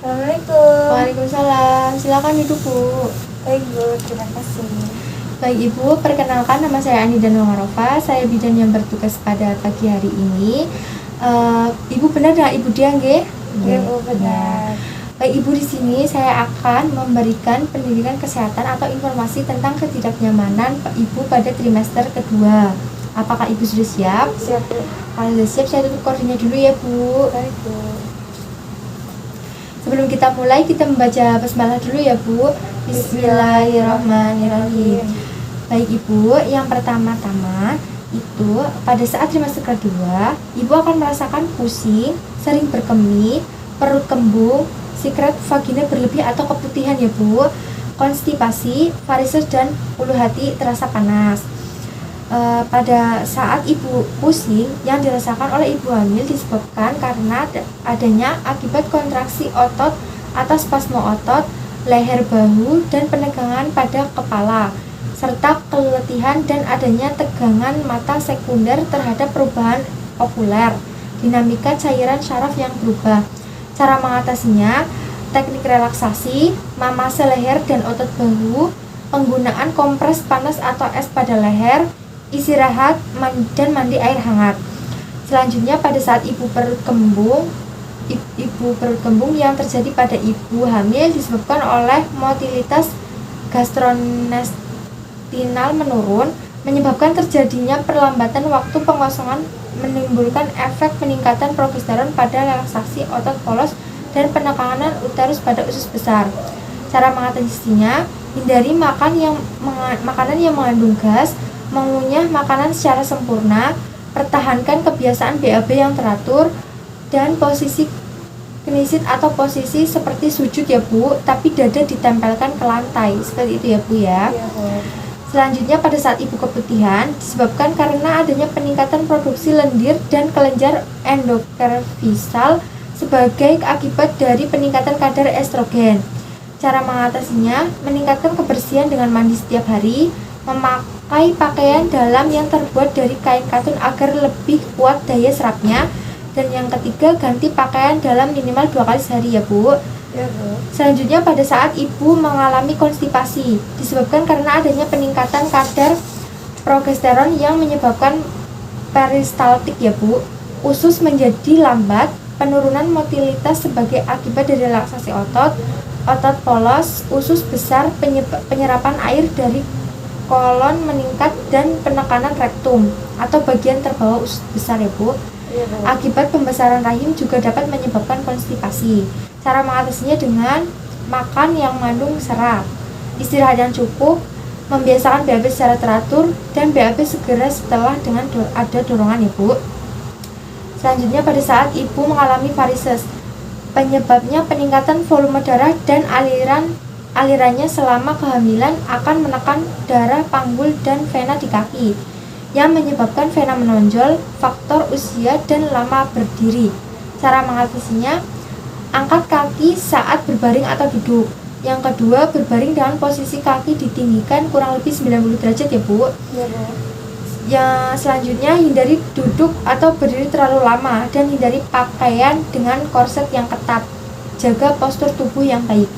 Assalamualaikum. Waalaikumsalam, silakan duduk Bu. Baik Bu, terima kasih. Baik Ibu, perkenalkan nama saya Anida Numarofa, saya bidan yang bertugas pada pagi hari ini. Ibu benar nggak Ibu Diang nggih? Iya Bu, benar. Baik Ibu, di sini saya akan memberikan pendidikan kesehatan atau informasi tentang ketidaknyamanan Ibu pada trimester kedua. Apakah Ibu sudah siap? Siap Bu. Kalau sudah siap, saya tutup koordinnya dulu ya Bu. Baik Bu. Sebelum kita mulai, kita membaca basmalah dulu ya Bu. Bismillahirrahmanirrahim. Baik Ibu, yang pertama-tama itu pada saat trimester kedua, Ibu akan merasakan pusing, sering berkemih, perut kembung, sekret vagina berlebih atau keputihan ya Bu, konstipasi, varises dan ulu hati terasa panas. Pada saat ibu pusing, yang dirasakan oleh ibu hamil disebabkan karena adanya akibat kontraksi otot atau spasmo otot, leher bahu, dan penegangan pada kepala, serta keletihan dan adanya tegangan mata sekunder terhadap perubahan okuler, dinamika cairan syaraf yang berubah. Cara mengatasinya, teknik relaksasi, mamase leher dan otot bahu, penggunaan kompres panas atau es pada leher, istirahat, dan mandi air hangat. Selanjutnya pada saat ibu perut kembung yang terjadi pada ibu hamil disebabkan oleh motilitas gastrointestinal menurun, menyebabkan terjadinya perlambatan waktu pengosongan, menimbulkan efek peningkatan progesteron pada relaksasi otot polos dan penekanan uterus pada usus besar. Cara mengatasinya, hindari makanan yang mengandung gas, mengunyah makanan secara sempurna, pertahankan kebiasaan BAB yang teratur, dan posisi knisit atau posisi seperti sujud ya Bu, tapi dada ditempelkan ke lantai, seperti itu ya Bu ya. Iya Bu. Selanjutnya pada saat ibu keputihan disebabkan karena adanya peningkatan produksi lendir dan kelenjar endokervisal sebagai akibat dari peningkatan kadar estrogen. Cara mengatasinya, meningkatkan kebersihan dengan mandi setiap hari, memakai pakaian dalam yang terbuat dari kain katun agar lebih kuat daya serapnya, dan yang ketiga, ganti pakaian dalam minimal 2 kali sehari ya Bu. Iya Bu. Selanjutnya pada saat ibu mengalami konstipasi disebabkan karena adanya peningkatan kadar progesteron yang menyebabkan peristaltik ya Bu, usus menjadi lambat, penurunan motilitas sebagai akibat dari relaksasi otot polos, usus besar, penyerapan air dari kolon meningkat, dan penekanan rektum atau bagian terbawah usus besar ya Bu. Iya Bu. Akibat pembesaran rahim juga dapat menyebabkan konstipasi. Cara mengatasinya dengan makan yang mengandung serat, istirahat yang cukup, membiasakan BAB secara teratur, dan BAB segera setelah dengan ada dorongan ya Bu. Selanjutnya pada saat ibu mengalami varises, penyebabnya peningkatan volume darah dan alirannya selama kehamilan akan menekan darah panggul dan vena di kaki, yang menyebabkan vena menonjol, faktor usia, dan lama berdiri. Cara mengatasinya, angkat kaki saat berbaring atau duduk. Yang kedua, berbaring dengan posisi kaki ditinggikan kurang lebih 90 derajat ya Bu. Iya Bu. Yang selanjutnya, hindari duduk atau berdiri terlalu lama, dan hindari pakaian dengan korset yang ketat. Jaga postur tubuh yang baik.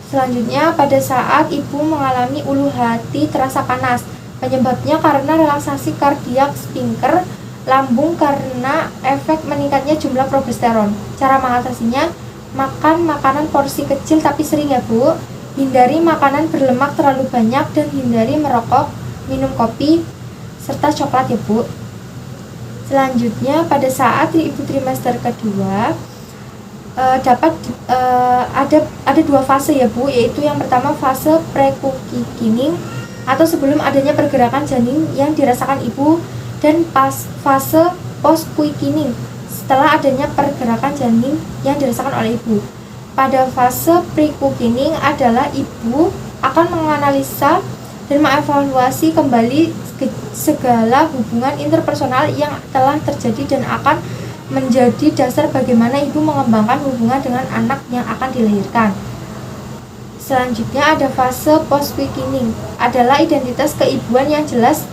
Selanjutnya, pada saat ibu mengalami ulu hati terasa panas, penyebabnya karena relaksasi kardiak sphincter lambung karena efek meningkatnya jumlah progesteron. Cara mengatasinya, makan makanan porsi kecil tapi sering ya Bu. Hindari makanan berlemak terlalu banyak dan hindari merokok, minum kopi, serta coklat ya Bu. Selanjutnya, pada saat ibu trimester kedua, ada 2 fase ya Bu, yaitu yang pertama fase pre-quickening atau sebelum adanya pergerakan janin yang dirasakan ibu, dan fase post-quickening setelah adanya pergerakan janin yang dirasakan oleh ibu. Pada fase pre-quickening adalah ibu akan menganalisa dan mengevaluasi kembali segala hubungan interpersonal yang telah terjadi dan akan menjadi dasar bagaimana ibu mengembangkan hubungan dengan anak yang akan dilahirkan. Selanjutnya ada fase post-quickening, adalah identitas keibuan yang jelas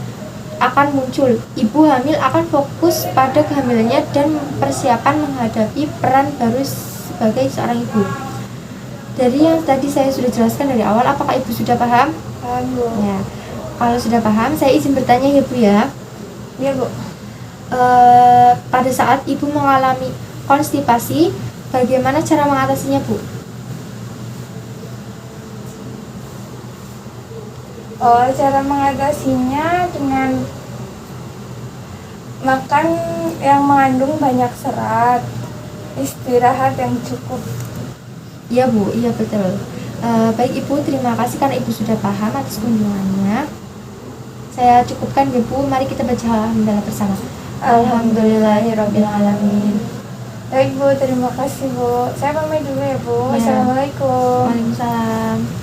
akan muncul. Ibu hamil akan fokus pada kehamilannya dan persiapan menghadapi peran baru sebagai seorang ibu. Dari yang tadi saya sudah jelaskan dari awal, apakah ibu sudah paham? Paham, Bu. Ya, kalau sudah paham, saya izin bertanya ya Bu ya. Iya, Bu. Pada saat ibu mengalami konstipasi, bagaimana cara mengatasinya Bu? Oh, cara mengatasinya dengan makan yang mengandung banyak serat, istirahat yang cukup. Iya Bu, iya betul. Baik Ibu, terima kasih karena Ibu sudah paham atas kunjungannya. Saya cukupkan ya Bu, mari kita baca alhamdulillah bersama. Alhamdulillahirrabbilalamin. Baik, Bu, terima kasih, Bu. Saya pamit dulu ya, Bu. Ya. Assalamualaikum. Waalaikumsalam.